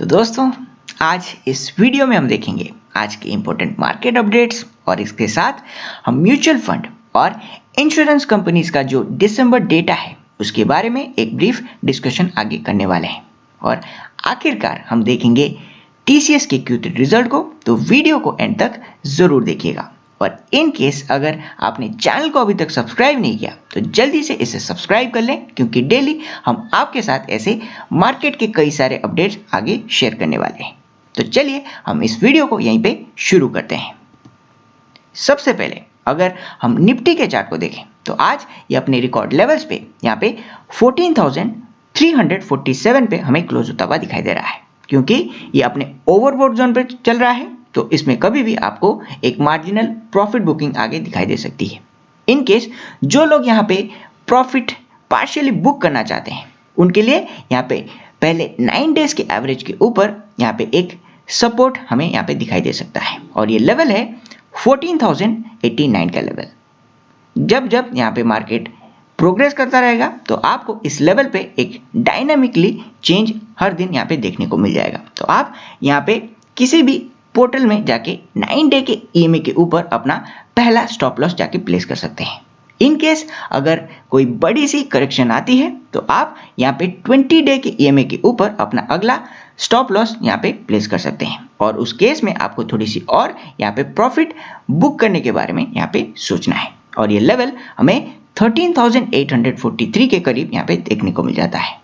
तो दोस्तों, आज इस वीडियो में हम देखेंगे आज के इम्पोर्टेंट मार्केट अपडेट्स और इसके साथ हम म्यूचुअल फंड और इंश्योरेंस कंपनीज का जो दिसंबर डेटा है उसके बारे में एक ब्रीफ डिस्कशन आगे करने वाले हैं। और आखिरकार हम देखेंगे टीसीएस के Q3 रिजल्ट को, तो वीडियो को एंड तक ज़रूर देखिएगा। और इन केस अगर आपने चैनल को अभी तक सब्सक्राइब नहीं किया तो जल्दी से इसे सब्सक्राइब कर लें, क्योंकि डेली हम आपके साथ ऐसे मार्केट के कई सारे अपडेट्स आगे शेयर करने वाले हैं। तो चलिए हम इस वीडियो को यहीं पे शुरू करते हैं। सबसे पहले अगर हम निफ्टी के चार्ट को देखें तो आज ये अपने रिकॉर्ड लेवल्स पे यहाँ पे 14,347 पे हमें क्लोज होता हुआ दिखाई दे रहा है, क्योंकि ये अपने ओवरबॉट जोन पे चल रहा है। तो इसमें कभी भी आपको एक मार्जिनल प्रॉफिट बुकिंग आगे दिखाई दे सकती है। इन केस जो लोग यहाँ पे प्रॉफिट पार्शियली बुक करना चाहते हैं उनके लिए यहाँ पे पहले 9 डेज के एवरेज के ऊपर यहाँ पे एक सपोर्ट हमें यहाँ पे दिखाई दे सकता है, और ये लेवल है 14,089 का लेवल। जब जब यहाँ पे मार्केट प्रोग्रेस करता रहेगा तो आपको इस लेवल पे एक डायनामिकली चेंज हर दिन यहाँ पे देखने को मिल जाएगा। तो आप यहाँ पे किसी भी पोर्टल में जाके 9 डे के ईएमए के ऊपर अपना पहला स्टॉप लॉस जाके प्लेस कर सकते हैं। इन केस अगर कोई बड़ी सी करेक्शन आती है तो आप यहाँ पे 20 डे के ईएमए के ऊपर अपना अगला स्टॉप लॉस यहाँ पे प्लेस कर सकते हैं, और उस केस में आपको थोड़ी सी और यहाँ पे प्रॉफिट बुक करने के बारे में यहाँ पे सोचना है। और ये लेवल हमें 13,843 के करीब यहाँ पे देखने को मिल जाता है।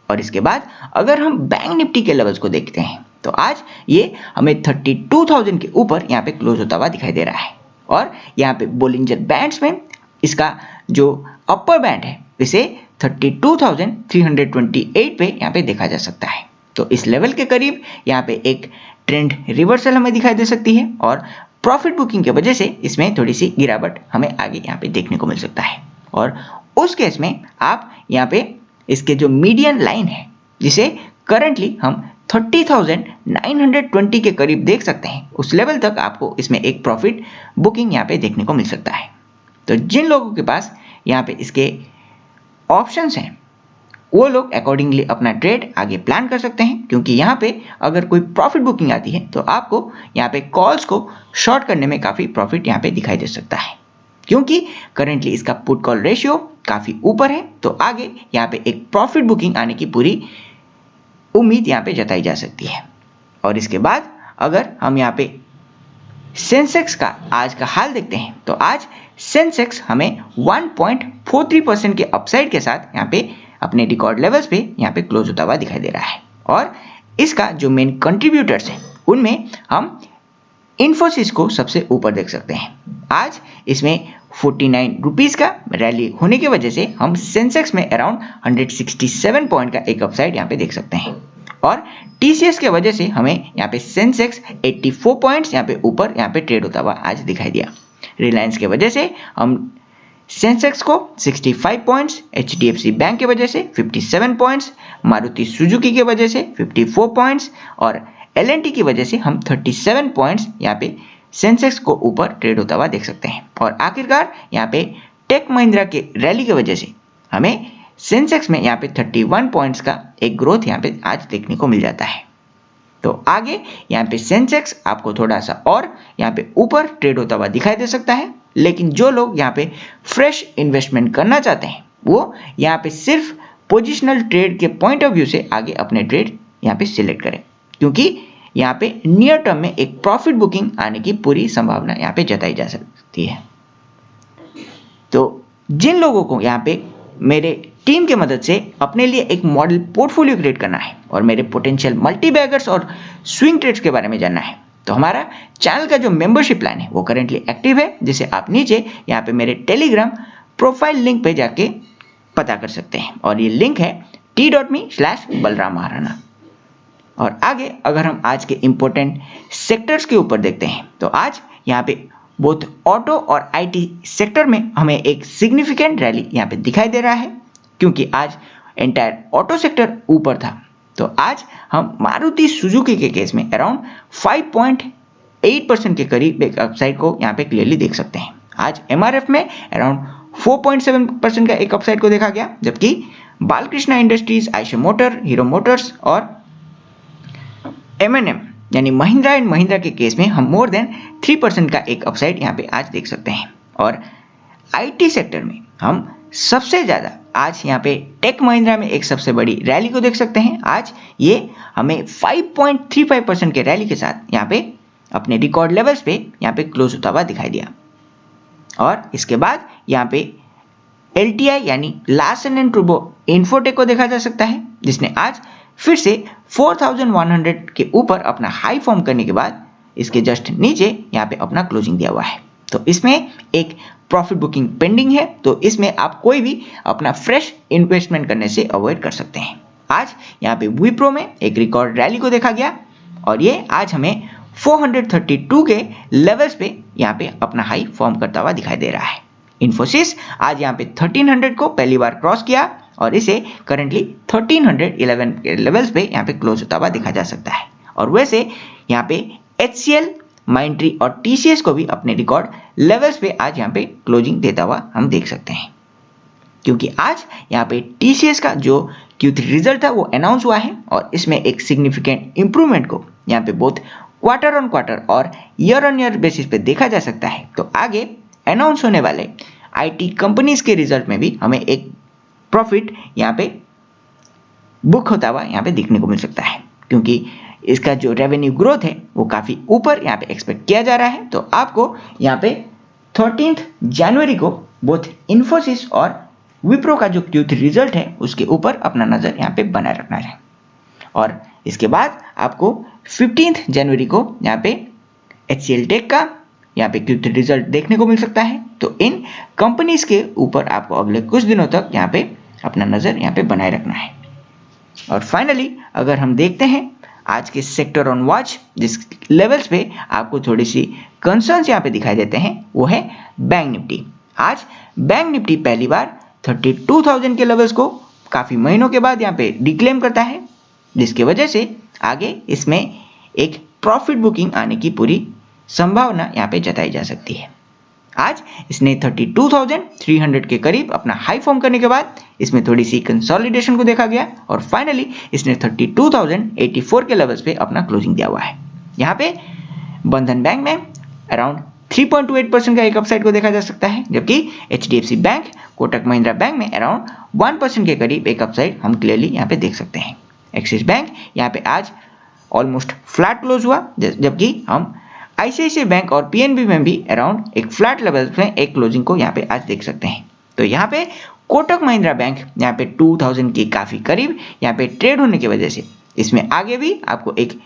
और इसके बाद अगर हम बैंक निफ्टी के लेवल्स को देखते हैं तो आज ये हमें 32,000 के ऊपर यहाँ पे क्लोज होता हुआ दिखाई दे रहा है, और यहाँ पे बोलिंजर बैंड्स में इसका जो अपर बैंड है इसे 32,328 पे यहाँ पे देखा जा सकता है। तो इस लेवल के करीब यहाँ पे एक ट्रेंड रिवर्सल हमें दिखाई दे सकती है, और प्रॉफिट बुकिंग की वजह से इसमें थोड़ी सी गिरावट हमें आगे यहाँ पे देखने को मिल सकता है। और उस केस में आप यहाँ पे इसके जो मीडियन लाइन है जिसे करंटली हम 30,920 के करीब देख सकते हैं, उस लेवल तक आपको इसमें एक प्रॉफिट बुकिंग यहाँ पे देखने को मिल सकता है। तो जिन लोगों के पास यहाँ पे इसके ऑप्शंस हैं वो लोग अकॉर्डिंगली अपना ट्रेड आगे प्लान कर सकते हैं, क्योंकि यहाँ पे अगर कोई प्रॉफिट बुकिंग आती है तो आपको यहाँ पे कॉल्स को शॉर्ट करने में काफ़ी प्रॉफिट यहाँ पे दिखाई दे सकता है, क्योंकि करंटली इसका पुट कॉल रेशियो काफ़ी ऊपर है। तो आगे यहाँ पे एक प्रॉफिट बुकिंग आने की पूरी उम्मीद यहाँ पे जताई जा सकती है। और इसके बाद अगर हम यहाँ पे सेंसेक्स का आज का हाल देखते हैं तो आज सेंसेक्स हमें 1.43% के अपसाइड के साथ यहाँ पे अपने रिकॉर्ड लेवल्स पे यहाँ पे क्लोज होता हुआ दिखाई दे रहा है। और इसका जो मेन कंट्रीब्यूटर्स हैं उनमें हम इन्फोसिस को सबसे ऊपर देख सकते हैं। आज इसमें 49 रुपीज़ का रैली होने की वजह से हम सेंसेक्स में अराउंड 167 पॉइंट का एक अपसाइड यहाँ पे देख सकते हैं, और टीसीएस के वजह से हमें यहाँ पे सेंसेक्स 84 पॉइंट्स यहाँ पे ऊपर यहाँ पे ट्रेड होता हुआ आज दिखाई दिया। रिलायंस के वजह से हम सेंसेक्स को 65 पॉइंट्स, एचडीएफसी बैंक की वजह से 57 पॉइंट्स, मारुति सुजुकी की वजह से 54 पॉइंट्स और एलएनटी की वजह से हम 37 पॉइंट्स यहाँ पे सेंसेक्स को ऊपर ट्रेड होता हुआ देख सकते हैं। और आखिरकार यहाँ पे टेक महिंद्रा के रैली की वजह से हमें सेंसेक्स में यहाँ पे 31 पॉइंट्स का एक ग्रोथ यहाँ पे आज देखने को मिल जाता है। तो आगे यहाँ पे सेंसेक्स आपको थोड़ा सा और यहाँ पे ऊपर ट्रेड होता हुआ दिखाई दे सकता है, लेकिन जो लोग यहाँ पे फ्रेश इन्वेस्टमेंट करना चाहते हैं वो यहाँ पे सिर्फ पोजिशनल ट्रेड के पॉइंट ऑफ व्यू से आगे अपने ट्रेड यहाँ पे सिलेक्ट करें, क्योंकि यहाँ पे नियर टर्म में एक प्रॉफिट बुकिंग आने की पूरी संभावना यहाँ पे जताई जा सकती है। तो जिन लोगों को यहाँ पे मेरे टीम की मदद से अपने लिए एक मॉडल पोर्टफोलियो क्रिएट करना है और मेरे पोटेंशियल मल्टी बैगर्स और स्विंग ट्रेड्स के बारे में जानना है, तो हमारा चैनल का जो मेंबरशिप प्लान है वो करेंटली एक्टिव है, जिसे आप नीचे यहाँ पे मेरे टेलीग्राम प्रोफाइल लिंक पे जाके पता कर सकते हैं, और ये लिंक है t.me/balram महाराणा। और आगे अगर हम आज के इम्पोर्टेंट सेक्टर्स के ऊपर देखते हैं तो आज यहाँ पे बोथ ऑटो और आईटी सेक्टर में हमें एक सिग्निफिकेंट रैली यहाँ पे दिखाई दे रहा है, क्योंकि आज एंटायर ऑटो सेक्टर ऊपर था। तो आज हम मारुति सुजुकी के केस में अराउंड 5.8% के करीब एक अपसाइड को यहाँ पे क्लियरली देख सकते हैं। आज एमआरएफ में अराउंड 4.7% का एक अपसाइड को देखा गया, जबकि Balkrishna industries, Eicher motor, hero Motors और M&M यानी महिंद्रा एंड महिंद्रा के केस में हम मोर देन 3% का एक अपसाइड यहाँ पे आज देख सकते हैं। और IT सेक्टर में हम सबसे ज़्यादा आज यहाँ पे टेक महिंद्रा में एक सबसे बड़ी रैली को देख सकते हैं। आज ये हमें 5.35% के रैली के साथ यहाँ पे अपने रिकॉर्ड लेवल्स पे यहाँ पे क्लोज होता हुआ दिखाई दिया। और इसके बाद यहाँ पे LTI यानी लार्सन एंड टुब्रो इन्फोटेक को देखा जा सकता है, जिसने आज फिर से 4100 के ऊपर अपना हाई फॉर्म करने के बाद इसके जस्ट नीचे यहाँ पे अपना क्लोजिंग दिया हुआ है। तो इसमें एक प्रॉफिट बुकिंग पेंडिंग है, तो इसमें आप कोई भी अपना फ्रेश इन्वेस्टमेंट करने से अवॉइड कर सकते हैं। आज यहाँ पे विप्रो में एक रिकॉर्ड रैली को देखा गया और ये आज हमें 432 के लेवल्स पे यहाँ पे अपना हाई फॉर्म करता हुआ दिखाई दे रहा है। इन्फोसिस आज यहाँ पे 1300 को पहली बार क्रॉस किया और इसे करंटली 1311 के लेवल्स पे यहाँ पे क्लोज होता हुआ देखा जा सकता है। और वैसे यहाँ पे HCL, माइंट्री और TCS को भी अपने रिकॉर्ड लेवल्स पे आज यहाँ पे क्लोजिंग देता हुआ हम देख सकते हैं, क्योंकि आज यहाँ पे TCS का जो Q3 रिजल्ट था वो अनाउंस हुआ है और इसमें एक सिग्निफिकेंट इंप्रूवमेंट को यहाँ पे बोथ क्वार्टर ऑन क्वार्टर और ईयर ऑन ईयर बेसिस पे देखा जा सकता है। तो आगे अनाउंस होने वाले IT कंपनीज के रिजल्ट में भी हमें एक प्रॉफिट यहाँ पे बुक होता हुआ यहाँ पे देखने को मिल सकता है, क्योंकि इसका जो रेवेन्यू ग्रोथ है वो काफ़ी ऊपर यहाँ पे एक्सपेक्ट किया जा रहा है। तो आपको यहाँ पे 13 जनवरी को बोथ इन्फोसिस और विप्रो का जो Q3 रिजल्ट है उसके ऊपर अपना नज़र यहाँ पे बनाए रखना है। और इसके बाद आपको 15 जनवरी को यहाँ पे HCL टेक का यहाँ पे Q3 रिजल्ट देखने को मिल सकता है। तो इन कंपनीज के ऊपर आपको अगले कुछ दिनों तक यहाँ पे अपना नज़र यहाँ पे बनाए रखना है। और फाइनली अगर हम देखते हैं आज के सेक्टर ऑन वॉच जिस लेवल्स पे आपको थोड़ी सी कंसर्न्स यहाँ पे दिखाई देते हैं वो है बैंक निफ्टी। आज बैंक निफ्टी पहली बार 32,000 के लेवल्स को काफ़ी महीनों के बाद यहाँ पे डिक्लेम करता है, जिसकी वजह से आगे इसमें एक प्रॉफिट बुकिंग आने की पूरी संभावना यहाँ पे जताई जा सकती है। आज इसने 32,300 के करीब अपना हाई फॉर्म करने के बाद इसमें थोड़ी सी कंसोलिडेशन को देखा गया और फाइनली इसने 32,084 के लेवल्स पे अपना क्लोजिंग दिया हुआ है। यहाँ पे बंधन बैंक में अराउंड 3.28% का एक अपसाइड को देखा जा सकता है, जबकि HDFC bank, Kotak Mahindra bank में अराउंड 1% के करीब एक अपसाइड हम क्लियरली यहाँ पे देख सकते हैं। एक्सिस बैंक यहाँ पे आज ऑलमोस्ट फ्लैट क्लोज हुआ, जबकि हम ICICI बैंक और PNB में भी अराउंड एक फ्लैट लेवल में एक क्लोजिंग को यहाँ पे आज देख सकते हैं। तो यहाँ पे कोटक महिंद्रा बैंक यहाँ पे 2000 के काफ़ी करीब यहाँ पे ट्रेड होने की वजह से इसमें आगे भी आपको एक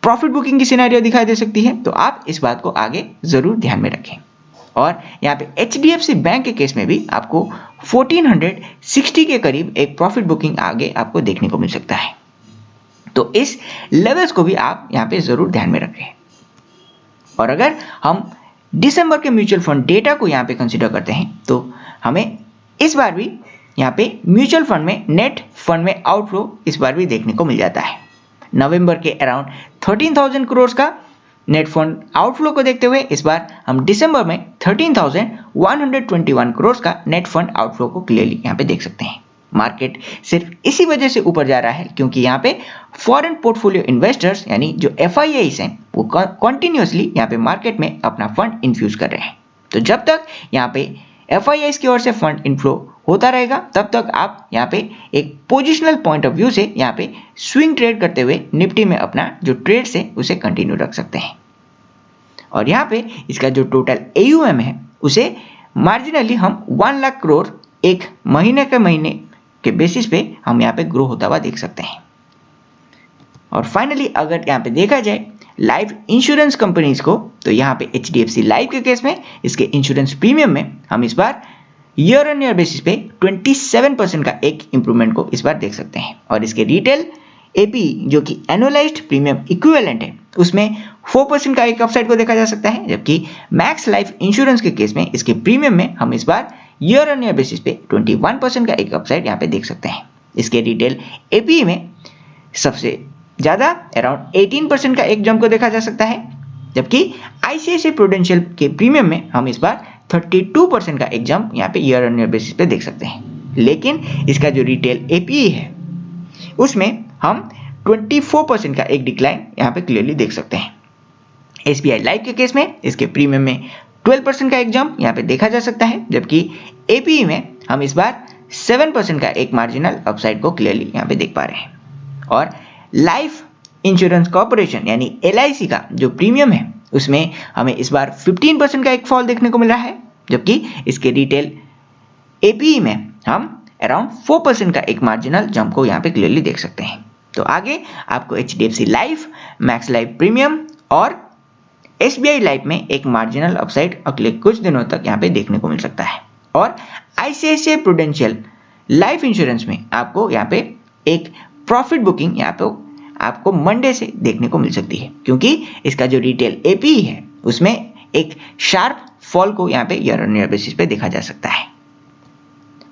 प्रॉफिट बुकिंग की सिनेरियो दिखाई दे सकती है, तो आप इस बात को आगे ज़रूर ध्यान में रखें। और यहाँ पे HDFC बैंक के केस में भी आपको 1460 के करीब एक प्रॉफिट बुकिंग आगे आपको देखने को मिल सकता है। तो इस लेवल्स को भी आप यहाँ पे ज़रूर ध्यान में रखें। और अगर हम दिसंबर के म्यूचुअल फंड डेटा को यहाँ पे कंसिडर करते हैं तो हमें इस बार भी यहाँ पे म्यूचुअल फंड में नेट फंड में आउटफ्लो इस बार भी देखने को मिल जाता है। नवंबर के अराउंड 13,000 करोड़ का नेट फंड आउटफ्लो को देखते हुए इस बार हम दिसंबर में 13,121 करोड़ का नेट फंड आउटफ्लो को क्लियरली यहाँ पे देख सकते हैं। मार्केट सिर्फ इसी वजह से ऊपर जा रहा है क्योंकि यहाँ पे फॉरेन पोर्टफोलियो इन्वेस्टर्स यानी जो FIIs हैं वो कंटिन्यूसली यहाँ पे मार्केट में अपना फंड इन्फ्यूज कर रहे हैं। तो जब तक यहाँ पे FIIs की ओर से फंड इनफ्लो होता रहेगा तब तक आप यहाँ पे एक पोजिशनल पॉइंट ऑफ व्यू से यहाँ पे स्विंग ट्रेड करते हुए निफ्टी में अपना जो ट्रेड्स है उसे कंटिन्यू रख सकते हैं। और यहाँ पे इसका जो टोटल AUM है उसे मार्जिनली हम 1 लाख करोड़ एक महीने के बेसिस पे हम यहाँ पे ग्रो होता हुआ देख सकते हैं। और फाइनली अगर यहाँ पे देखा जाए लाइफ इंश्योरेंस कंपनीज को तो यहाँ पे HDFC लाइफ के केस में इसके इंश्योरेंस प्रीमियम में हम इस बार ईयर ऑन ईयर बेसिस पे 27% का एक इंप्रूवमेंट को इस बार देख सकते हैं। और इसके रिटेल APE जो कि एनुअलाइज्ड प्रीमियम इक्विवेलेंट है उसमें 4% का एक अपसाइड को देखा जा सकता है, जबकि मैक्स लाइफ इंश्योरेंस के केस में इसके प्रीमियम में हम इस बार ईयर ऑन ईयर बेसिस पे 21% का एक अपसाइड यहाँ पे देख सकते हैं। इसके रिटेल APE में सबसे ज़्यादा अराउंड 18% का एक जंप को देखा जा सकता है, जबकि ICICI प्रूडेंशियल के प्रीमियम में हम इस बार 32% का एक जंप यहाँ पे ईयर ऑन ईयर बेसिस पे देख सकते हैं। लेकिन इसका जो रिटेल APE है उसमें हम 24% का एक डिक्लाइन यहाँ पे क्लियरली देख सकते हैं। SBI लाइफ के केस में इसके प्रीमियम में 12% का एक जंप यहाँ पे देखा जा सकता है, जबकि APE में हम इस बार 7% का एक मार्जिनल अपसाइड को क्लियरली यहाँ पे देख पा रहे हैं। और लाइफ इंश्योरेंस कॉर्पोरेशन यानी LIC का जो प्रीमियम है उसमें हमें इस बार 15% का एक फॉल देखने को मिला है, जबकि इसके रिटेल APE में हम अराउंड 4% का एक मार्जिनल जंप को यहाँ पे क्लियरली देख सकते हैं। तो आगे आपको HDFC life, max life premium और SBI लाइफ में एक मार्जिनल अपसाइड अगले कुछ दिनों तक यहाँ पे देखने को मिल सकता है। और ICICI प्रूडेंशियल लाइफ इंश्योरेंस में आपको यहाँ पे एक प्रॉफिट बुकिंग यहाँ पे आपको मंडे से देखने को मिल सकती है, क्योंकि इसका जो रिटेल APE है उसमें एक शार्प फॉल को यहाँ पे ईयर ऑन ईयर बेसिस पे देखा जा सकता है।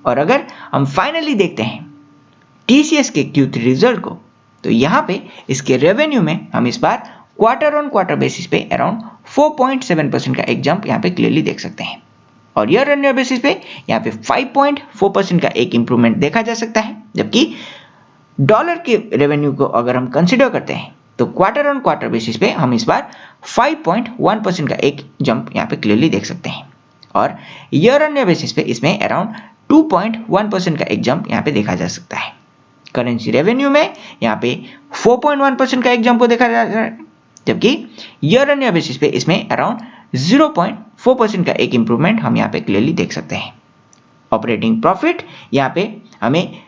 और अगर हम फाइनली देखते हैं TCS के Q3 रिजल्ट को, तो यहाँ पे इसके रेवेन्यू में हम इस बार क्वार्टर ऑन क्वार्टर बेसिस पे अराउंड 4.7% का एक जंप यहाँ पे क्लियरली देख सकते हैं। और ईयर ऑन ईयर बेसिस पे यहाँ पे 5.4% का एक इंप्रूवमेंट देखा जा सकता है, जबकि डॉलर के रेवेन्यू को अगर हम कंसिडर करते हैं तो क्वार्टर ऑन क्वार्टर बेसिस पे हम इस बार 5.1% का एक जंप यहाँ पे क्लियरली देख सकते हैं। और ईयर ऑन ईयर बेसिस पे इसमें अराउंड 2.1% का एक जंप यहाँ पे देखा जा सकता है। करेंसी रेवेन्यू में यहाँ पे 4.1% का एक जंप को देखा जा रहा है, जबकि ईयर ऑन ईयर बेसिस पे इसमें अराउंड 0.4% का एक इंप्रूवमेंट हम यहाँ पे क्लियरली देख सकते हैं। ऑपरेटिंग प्रॉफिट यहाँ पे हमें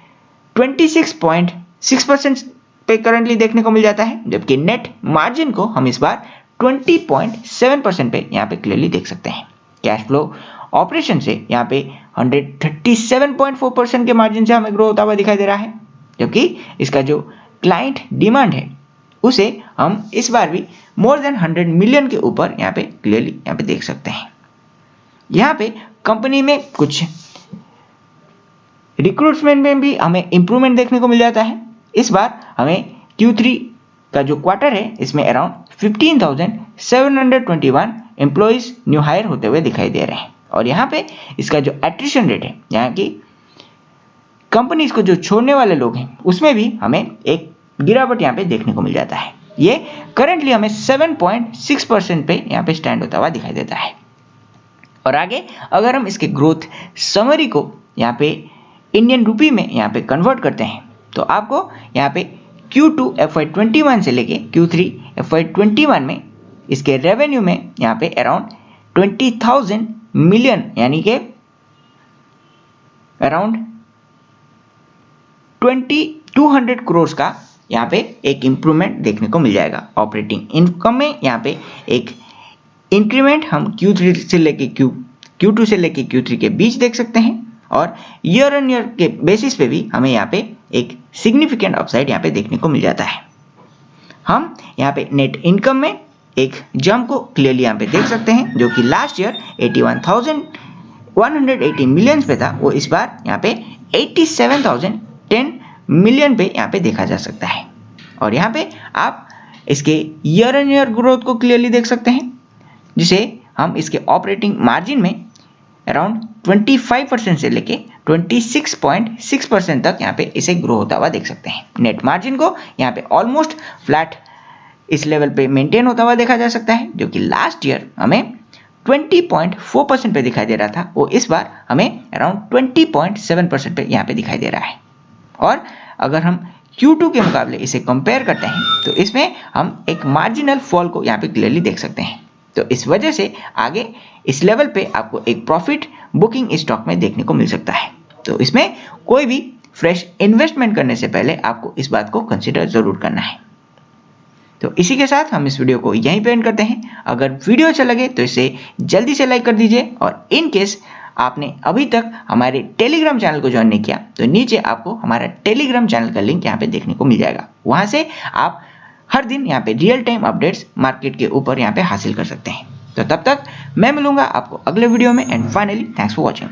26.6% पे करंटली देखने को मिल जाता है, जबकि नेट मार्जिन को हम इस बार 20.7% पे यहाँ पे क्लियरली देख सकते हैं। कैश फ्लो ऑपरेशन से यहाँ पे 137.4% के मार्जिन से हमें ग्रो होता हुआ दिखाई दे रहा है, जबकि इसका जो क्लाइंट डिमांड है उसे हम इस बार भी मोर देन 100 मिलियन के ऊपर यहाँ पे क्लियरली यहाँ पे देख सकते हैं। यहाँ पे कंपनी में कुछ रिक्रूटमेंट में भी हमें इंप्रूवमेंट देखने को मिल जाता है। इस बार हमें Q3 का जो क्वार्टर है इसमें अराउंड 15,721 एम्प्लॉइज न्यू हायर होते हुए दिखाई दे रहे हैं। और यहाँ पे इसका जो एट्रिशन रेट है, यहाँ की कंपनीज को जो छोड़ने वाले लोग हैं उसमें भी हमें एक गिरावट यहाँ पे देखने को मिल जाता है। ये करंटली हमें 7.6% पे यहाँ पे स्टैंड होता हुआ दिखाई देता है। और आगे अगर हम इसके ग्रोथ समरी को यहाँ पे इंडियन रुपी में यहाँ पे कन्वर्ट करते हैं, तो आपको यहाँ पे Q2 FY21 से लेके Q3 FY21 में इसके रेवेन्यू में यहाँ पे अराउंड 20,000 मिलियन यानी कि अराउंड 2,200 करोड़ का यहाँ पे एक इंप्रूवमेंट देखने को मिल जाएगा। ऑपरेटिंग इनकम में यहाँ पे एक इंक्रीमेंट हम Q3 से लेके Q2 से लेके Q3 के बीच देख सकते हैं। और ईयर ऑन ईयर के बेसिस पे भी हमें यहाँ पे एक सिग्निफिकेंट अपसाइड यहाँ पे देखने को मिल जाता है। हम यहाँ पे नेट इनकम में एक जंप को क्लियरली यहाँ पे देख सकते हैं, जो कि लास्ट ईयर 81,180 मिलियन पे था, वो इस बार यहाँ पे 87,010 मिलियन पे यहाँ पे देखा जा सकता है। और यहाँ पे आप इसके ईयर ऑन ईयर ग्रोथ को क्लियरली देख सकते हैं, जिसे हम इसके ऑपरेटिंग मार्जिन में अराउंड 25% से लेके 26.6% तक यहाँ पे इसे ग्रो होता हुआ देख सकते हैं। नेट मार्जिन को यहाँ पे ऑलमोस्ट फ्लैट इस लेवल पे मेंटेन होता हुआ देखा जा सकता है, जो कि लास्ट ईयर हमें 20.4% पे दिखाई दे रहा था, वो इस बार हमें अराउंड 20.7% पे यहाँ पे दिखाई दे रहा है। और अगर हम Q2 के मुकाबले इसे कंपेयर करते हैं तो इसमें हम एक मार्जिनल फॉल को यहाँ पे क्लियरली देख सकते हैं। तो इस वजह से आगे इस लेवल पे आपको एक प्रॉफिट बुकिंग स्टॉक में देखने को मिल सकता है। तो इसमें कोई भी फ्रेश इन्वेस्टमेंट करने से पहले आपको इस बात को कंसिडर जरूर करना है। तो इसी के साथ हम इस वीडियो को यहीं पे एंड करते हैं। अगर वीडियो अच्छा लगे तो इसे जल्दी से लाइक कर दीजिए, और इन केस आपने अभी तक हमारे टेलीग्राम चैनल को ज्वाइन नहीं किया तो नीचे आपको हमारा टेलीग्राम चैनल का लिंक यहाँ पे देखने को मिल जाएगा। वहाँ से आप हर दिन यहाँ पे रियल टाइम अपडेट्स मार्केट के ऊपर यहाँ पे हासिल कर सकते हैं। तो तब तक मैं मिलूंगा आपको अगले वीडियो में, and finally thanks for watching.